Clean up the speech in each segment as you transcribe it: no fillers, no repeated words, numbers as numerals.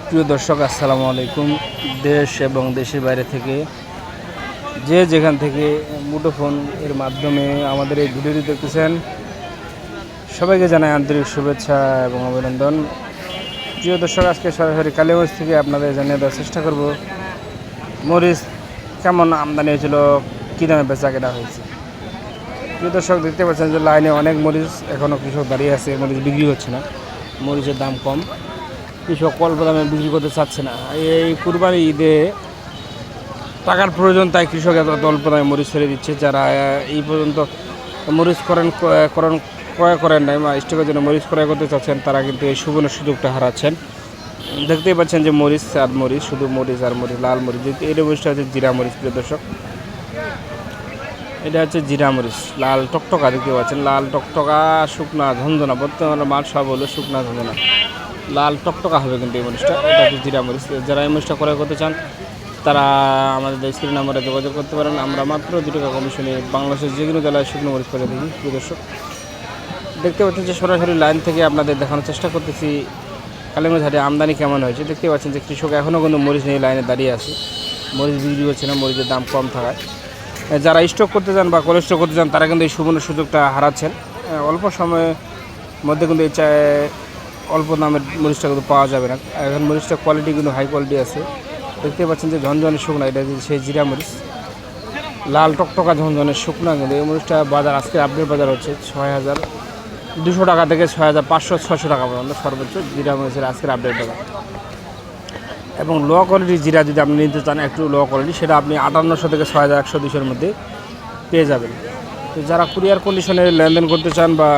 প্রিয় দর্শক, আসসালামু আলাইকুম। দেশ এবং দেশের বাইরে থেকে যে যেখান থেকে মুঠোফোন এর মাধ্যমে আমাদের এই ভিডিওটি দেখতেছেন, সবাইকে জানাই আন্তরিক শুভেচ্ছা এবং অভিনন্দন। প্রিয় দর্শক, আজকে সরাসরি কালীগঞ্জ থেকে আপনাদের জানিয়ে দেওয়ার চেষ্টা করব মরিচ কেমন আমদানি হয়েছিল, কী দামে বেচা কেনা হয়েছে। প্রিয় দর্শক, দেখতে পাচ্ছেন যে লাইনে অনেক মরিচ এখনও কৃষক দাঁড়িয়ে আছে, মরিচ বিক্রি হচ্ছে না, মরিচের দাম কম, কৃষক অল্প দামে বিক্রি করতে চাচ্ছে না। এই কুরবানি ঈদে টাকার প্রয়োজন, তাই কৃষক এত অল্প দামে মরিচ ছেড়ে দিচ্ছে। যারা এই পর্যন্ত মরিচ ক্রয় করেন নাই বা স্টকের জন্য মরিচ ক্রয় করতে চাচ্ছেন, তারা কিন্তু এই সুবর্ণ সুযোগটা হারাচ্ছেন। দেখতেই পাচ্ছেন যে মরিচ আর মরিচ, শুধু মরিচ আর মরিচ, লাল মরিচ। এই মরিচটা হচ্ছে জিরা মরিচ। প্রিয় দর্শক, এটা হচ্ছে জিরা মরিচ, লাল টকটকা। দেখতে পাচ্ছেন লাল টকটকা, শুকনা ঝঞ্ঝনা। বর্তমানে মাল সব হলো শুকনা ঝঞ্ঝনা, লাল টকটকা হবে কিন্তু এই মরিচটা। এটা হচ্ছে জিরা মরিচ। যারা এই মরিচটা ক্রয় করতে চান, তারা আমাদের স্ক্রিন নাম্বারে যোগাযোগ করতে পারেন। আমরা মাত্র 2 টাকা কমিশনে বাংলাদেশের যে কোনো জেলায় শুকনো মরিচ করে থাকি। প্রিয় দর্শক, দেখতে পাচ্ছেন যে সরাসরি লাইন থেকে আপনাদের দেখানোর চেষ্টা করতেছি কালীগঞ্জ হাটে আমদানি কেমন হয়েছে। দেখতে পাচ্ছেন যে কৃষক এখনও কিন্তু মরিচ নিয়ে লাইনে দাঁড়িয়ে আছে, মরিচ বিক্রি করছে না, মরিচের দাম কম থাকায়। যারা স্টক করতে চান বা কোল্ড স্টক করতে চান, তারা কিন্তু এই সুবর্ণ সুযোগটা হারাচ্ছেন। অল্প সময়ের মধ্যে কিন্তু এই অল্প দামের মরিচটা কিন্তু পাওয়া যাবে না। এখন মরিচটা কোয়ালিটি কিন্তু হাই কোয়ালিটি আছে। দেখতে পাচ্ছেন যে ঝনঝনে শুকনা, এটা সেই জিরা মরিচ, লাল টকটকা ঝনঝনের শুকনা। কিন্তু এই মরিচটা বাজার আজকে আপডেট বাজার হচ্ছে 6,200 টাকা থেকে 6,500-600 টাকা পর্যন্ত সর্বোচ্চ জিরা মরিচের আজকের আপডেট বাজার। এবং লো কোয়ালিটির জিরা যদি আপনি নিতে চান, একটু লো কোয়ালিটি, সেটা আপনি 5800 থেকে 6100-200-এর মধ্যে পেয়ে যাবেন। তো যারা কুরিয়ার কন্ডিশনে লেনদেন করতে চান বা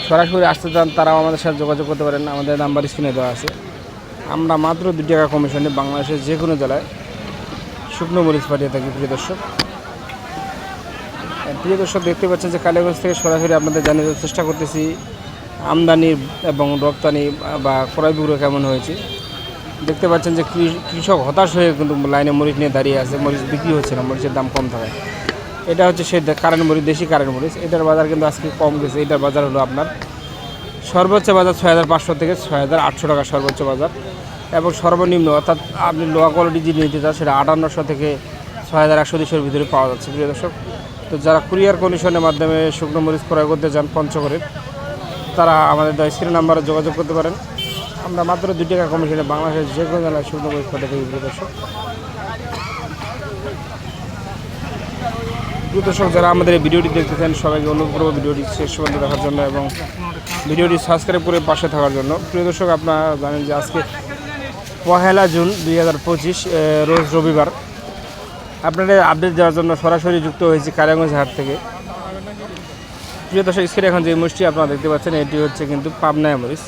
সরাসরি আসতে চান, তারাও আমাদের সাথে যোগাযোগ করতে পারেন। আমাদের নাম্বার স্ক্রিনে দেওয়া আছে। আমরা মাত্র 2 টাকা কমিশনে বাংলাদেশের যে কোনো জেলায় শুকনো মরিচ পাঠিয়ে থাকি। প্রিয় দর্শক, দেখতে পাচ্ছেন যে কালীগঞ্জ থেকে সরাসরি আপনাদের জানিয়ে দেওয়ার চেষ্টা করতেছি আমদানি এবং রপ্তানি বা ক্রয় বিক্রয় কেমন হয়েছে। দেখতে পাচ্ছেন যে কৃষক হতাশ হয়ে কিন্তু লাইনে মরিচ নিয়ে দাঁড়িয়ে আছে, মরিচ বিক্রি হচ্ছে না, মরিচের দাম কম থাকায়। এটা হচ্ছে সেই কারেন্ট মরিচ, দেশি কারেন্ট মরিচ। এটার বাজার কিন্তু আজকে কম গেছে। এটার বাজার হলো আপনার সর্বোচ্চ বাজার 6,500 থেকে 6,800 টাকা সর্বোচ্চ বাজার, এবং সর্বনিম্ন অর্থাৎ আপনি লো কোয়ালিটি যদি নিতে চান, সেটা 5800 থেকে 6,100-200-এর ভিতরে পাওয়া যাচ্ছে। প্রিয় দর্শক, তো যারা কুরিয়ার কন্ডিশনের মাধ্যমে শুকনো মরিচ ক্রয় করতে চান পঞ্চগড়ের, তারা আমাদের স্ক্রিন নাম্বারে যোগাযোগ করতে পারেন। আমরা মাত্র 2 টাকা কমিশনে বাংলাদেশের যে কোনো জেলায় শুকনো মরিচ পাঠিয়ে থাকি। প্রিয় দর্শক, যারা আমাদের এই ভিডিওটি দেখতেছেন, সবাইকে অনুরোধ করব ভিডিওটি শেষ পর্যন্ত দেখার জন্য এবং ভিডিওটি সাবস্ক্রাইব করে পাশে থাকার জন্য। প্রিয় দর্শক, আপনারা জানেন যে আজকে 1 জুন 2025 রোজ রবিবার। আপনাদের আপডেট দেওয়ার জন্য সরাসরি যুক্ত হয়েছি কালীগঞ্জ হাট থেকে। প্রিয় দর্শক, স্ক্রিনে এখন যে মরিচটি আপনারা দেখতে পাচ্ছেন, এটি হচ্ছে কিন্তু পাবনায় মরিচ,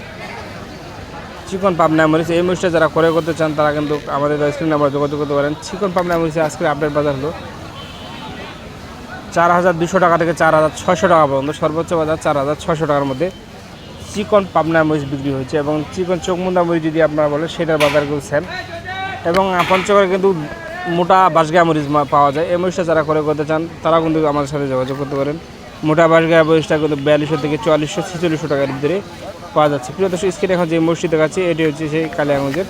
চিকন পাবনায় মরিচ। এই মরিচটা যারা ক্রয় করতে চান, তারা কিন্তু আমাদের স্ক্রিন নাম্বার যোগাযোগ করতে পারেন। চিকন পাবনায় মরিচের আজকের আপডেট বাজার হলো 4,200 টাকা থেকে 4,600 টাকা পর্যন্ত সর্বোচ্চ বাজার 4,600 টাকার মধ্যে চিকন পাবনায় মরিচ বিক্রি হয়েছে। এবং চিকন চোখমুন্দা মরিচ যদি আপনারা বলেন, সেটার বাজার কিন্তু সেম। এবং পঞ্চগড়ে কিন্তু মোটা বাঁশগাঁয়া মরিচ পাওয়া যায়। এই মরিচটা যারা ক্রয় করতে চান, তারা কিন্তু আমাদের সাথে যোগাযোগ করতে পারেন। মোটা বাঁশগাঁয়া মরিচটা কিন্তু 4200 থেকে 4400-4600 টাকার ভিতরে পাওয়া যাচ্ছে। প্রিয় দর্শক, স্ক্রিনে এখন যে মরিচটি দেখাচ্ছি, এটি হচ্ছে সেই কালীগঞ্জের